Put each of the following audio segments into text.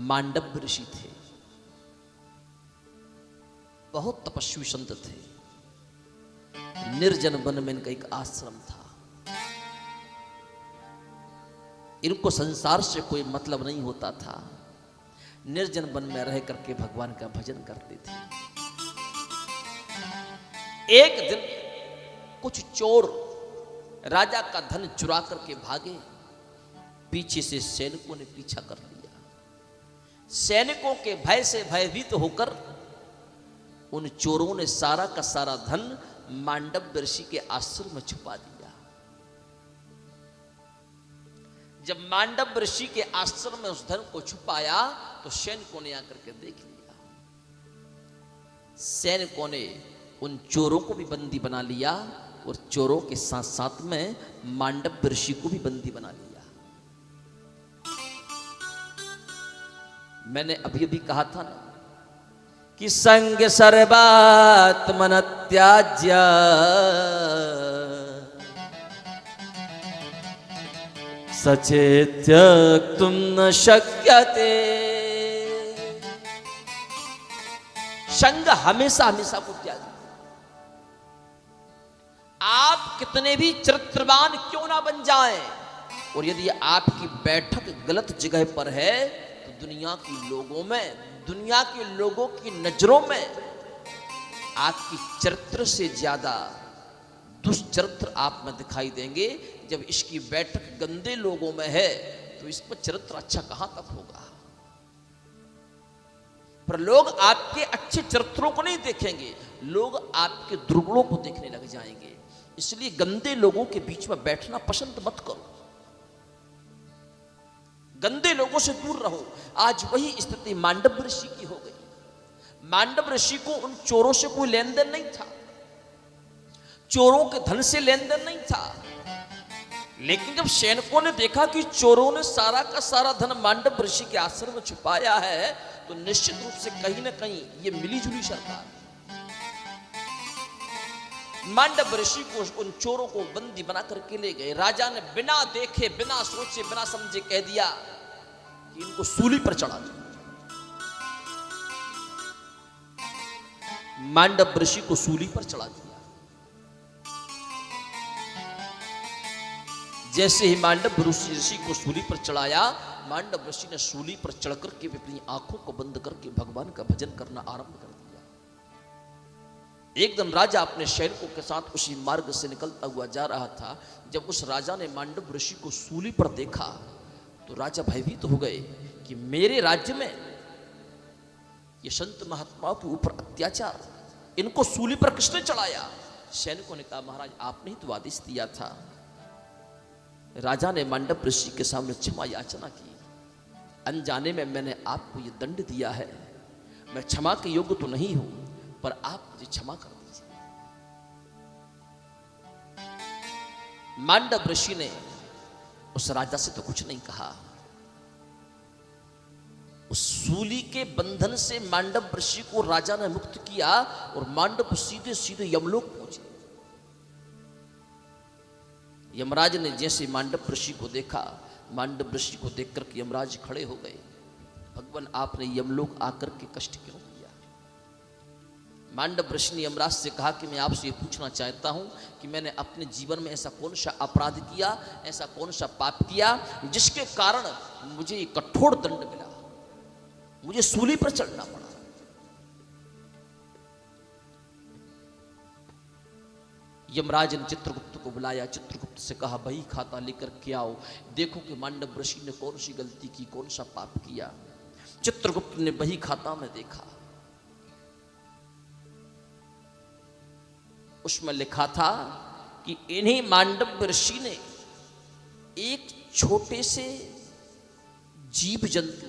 मांडव्य ऋषि थे, बहुत तपस्वी संत थे। निर्जन वन में इनका एक आश्रम था। इनको संसार से कोई मतलब नहीं होता था। निर्जन वन में रह करके भगवान का भजन करते थे। एक दिन कुछ चोर राजा का धन चुरा करके भागे। पीछे से सैनिकों ने पीछा कर लिया। सैनिकों के भय से भयभीत होकर उन चोरों ने सारा का सारा धन मांडव्य ऋषि के आश्रम में छुपा दिया। जब मांडव्य ऋषि के आश्रम में उस धन को छुपाया तो सैनिकों ने आकर के देख लिया। सैनिकों ने उन चोरों को भी बंदी बना लिया और चोरों के साथ साथ में मांडव्य ऋषि को भी बंदी बना लिया। मैंने अभी अभी कहा था ना कि संग सर्वात्मन त्याज्य सचेत्यक्तुं न शक्यते। संग हमेशा हमेशा को त्याग। आप कितने भी चरित्रवान क्यों ना बन जाएं, और यदि आपकी बैठक गलत जगह पर है तो दुनिया के लोगों में, दुनिया के लोगों की नजरों में आपकी चरित्र से ज्यादा दुष्चरित्र आप में दिखाई देंगे। जब इसकी बैठक गंदे लोगों में है तो इस पर चरित्र अच्छा कहां तक होगा। पर लोग आपके अच्छे चरित्रों को नहीं देखेंगे, लोग आपके दुर्गुणों को देखने लग जाएंगे। इसलिए गंदे लोगों के बीच में बैठना पसंद मत करो। गंदे लोगों से दूर रहो। आज वही स्थिति मांडव्य ऋषि की हो गई। मांडव्य ऋषि को उन चोरों से कोई लेन देन नहीं था, चोरों के धन से लेन देन नहीं था। लेकिन जब सैनिकों ने देखा कि चोरों ने सारा का सारा धन मांडव्य ऋषि के आश्रम में छुपाया है तो निश्चित रूप से कहीं ना कहीं ये मिलीजुली सरकार। मांडव्य ऋषि को, उन चोरों को बंदी बना करके ले गए। राजा ने बिना देखे, बिना सोचे, बिना समझे कह दिया कि इनको सूली पर चढ़ा दो। मांडव्य ऋषि को सूली पर चढ़ा दिया। जैसे ही मांडव्य ऋषि को सूली पर चढ़ाया, मांडव्य ऋषि ने सूली पर चढ़कर के अपनी आंखों को बंद करके भगवान का भजन करना आरंभ कर दिया। एक दिन राजा अपने सैनिकों के साथ उसी मार्ग से निकलता हुआ जा रहा था। जब उस राजा ने मांडव्य ऋषि को सूली पर देखा तो राजा भयभीत हो गए कि मेरे राज्य में ये संत महात्माओं के ऊपर अत्याचार, इनको सूली पर किसने चढ़ाया? सैनिकों ने कहा महाराज आपने ही तो आदेश दिया था। राजा ने मांडव्य ऋषि के सामने क्षमा याचना की। अनजाने में मैंने आपको ये दंड दिया है, मैं क्षमा के योग्य तो नहीं हूं, पर आप मुझे क्षमा कर दीजिए। मांडव्य ऋषि ने उस राजा से तो कुछ नहीं कहा। उस सूली के बंधन से मांडव्य ऋषि को राजा ने मुक्त किया और मांडव्य सीधे सीधे यमलोक पहुंचे। यमराज ने जैसे मांडव्य ऋषि को देखा, मांडव्य ऋषि को देखकर के यमराज खड़े हो गए। भगवान आपने यमलोक आकर के कष्ट क्यों किया? मांडव्य ऋषि ने यमराज से कहा कि मैं आपसे ये पूछना चाहता हूं कि मैंने अपने जीवन में ऐसा कौन सा अपराध किया, ऐसा कौन सा पाप किया जिसके कारण मुझे कठोर दंड मिला, मुझे सूली पर चढ़ना पड़ा। यमराज ने चित्रगुप्त को बुलाया। चित्रगुप्त से कहा बही खाता लेकर के आओ, देखो कि मांडव्य ऋषि ने कौन सी गलती की, कौन सा पाप किया। चित्रगुप्त ने बही खाता में देखा, उसमें लिखा था कि इन्हीं मांडव्य ऋषि ने एक छोटे से जीव जंतु,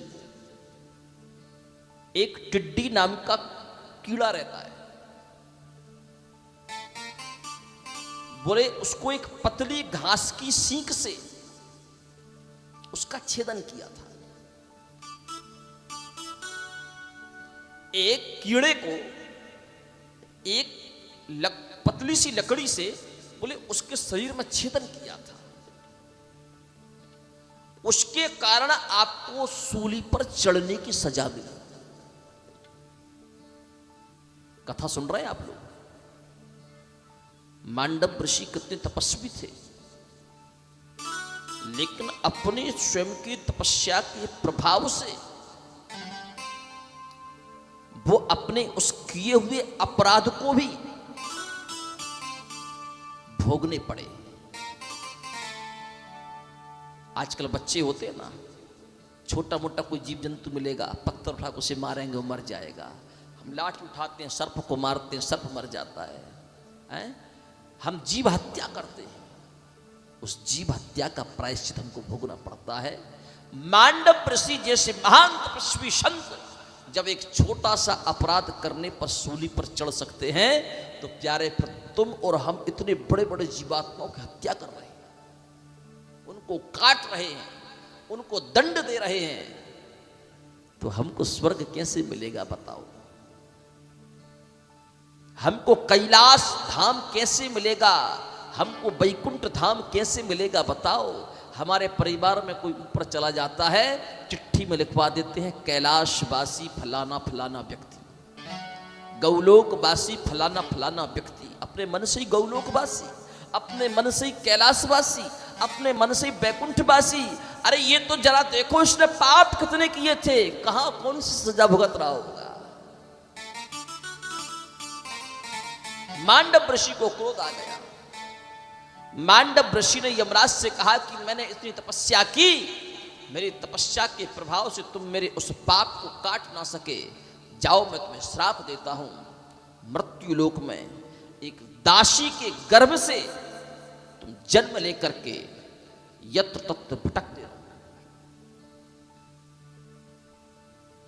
एक टिड्डी नाम का कीड़ा रहता है, बोले उसको एक पतली घास की सींक से उसका छेदन किया था। एक कीड़े को एक पतली सी लकड़ी से बोले उसके शरीर में छेदन किया था। उसके कारण आपको सूली पर चढ़ने की सजा मिली। कथा सुन रहे हैं आप लोग? मांडव ऋषि कितने तपस्वी थे, लेकिन अपने स्वयं की तपस्या के प्रभाव से वो अपने उस किए हुए अपराध को भी भोगने पड़े। आजकल बच्चे होते हैं ना, छोटा मोटा कोई जीव जंतु मिलेगा, पत्थर उठा उसे मारेंगे, वो मर जाएगा। हम लाठी उठाते हैं, सर्प को मारते हैं, सर्प मर जाता है? हम जीव हत्या करते हैं, उस जीव हत्या का प्रायश्चित हमको भोगना पड़ता है। मांडव ऋषि जैसे महान तपस्वी संत जब एक छोटा सा अपराध करने पर सूली पर चढ़ सकते हैं, तो प्यारे फिर तुम और हम इतने बड़े बड़े जीवात्माओं की हत्या कर रहे हैं, उनको काट रहे हैं, उनको दंड दे रहे हैं, तो हमको स्वर्ग कैसे मिलेगा बताओ? हमको कैलाश धाम कैसे मिलेगा? हमको वैकुंठ धाम कैसे मिलेगा बताओ? हमारे परिवार में कोई ऊपर चला जाता है, चिट्ठी में लिखवा देते हैं कैलाशवासी फलाना फलाना व्यक्ति, गौलोकवासी फलाना फलाना व्यक्ति। अपने मन से ही गौलोकवासी, अपने मन से ही कैलाशवासी, अपने मन से ही वैकुंठवासी। अरे ये तो जरा देखो इसने पाप कितने किए थे, कहां कौन सी सजा भुगत रहा होगा। मांडव ऋषि को क्रोध आ गया। मांडव ऋषि ने यमराज से कहा कि मैंने इतनी तपस्या की, मेरी तपस्या के प्रभाव से तुम मेरे उस पाप को काट ना सके, जाओ मैं तुम्हें श्राप देता हूं, मृत्यु लोक में एक दासी के गर्भ से तुम जन्म लेकर के यत्र तत्र भटकते रहो।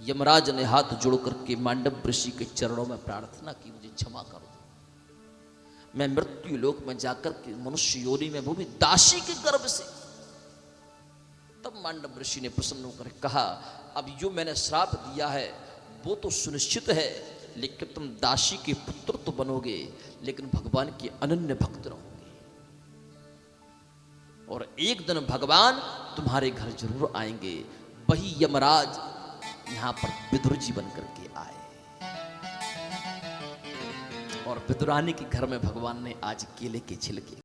यमराज ने हाथ जोड़ करके मांडव ऋषि के चरणों में प्रार्थना की, मुझे क्षमा करो, मैं मृत्यु लोक में जाकर के मनुष्य योनि में, वो भी दासी के गर्भ से। तब मांडव ऋषि ने प्रसन्न होकर कहा, अब जो मैंने श्राप दिया है वो तो सुनिश्चित है, लेकिन तुम दासी के पुत्र तो बनोगे, लेकिन भगवान के अनन्य भक्त रहोगे, और एक दिन भगवान तुम्हारे घर जरूर आएंगे। वही यमराज यहां पर विदुर जी बन करके आए, और विदुरानी के घर में भगवान ने आज केले के छिलके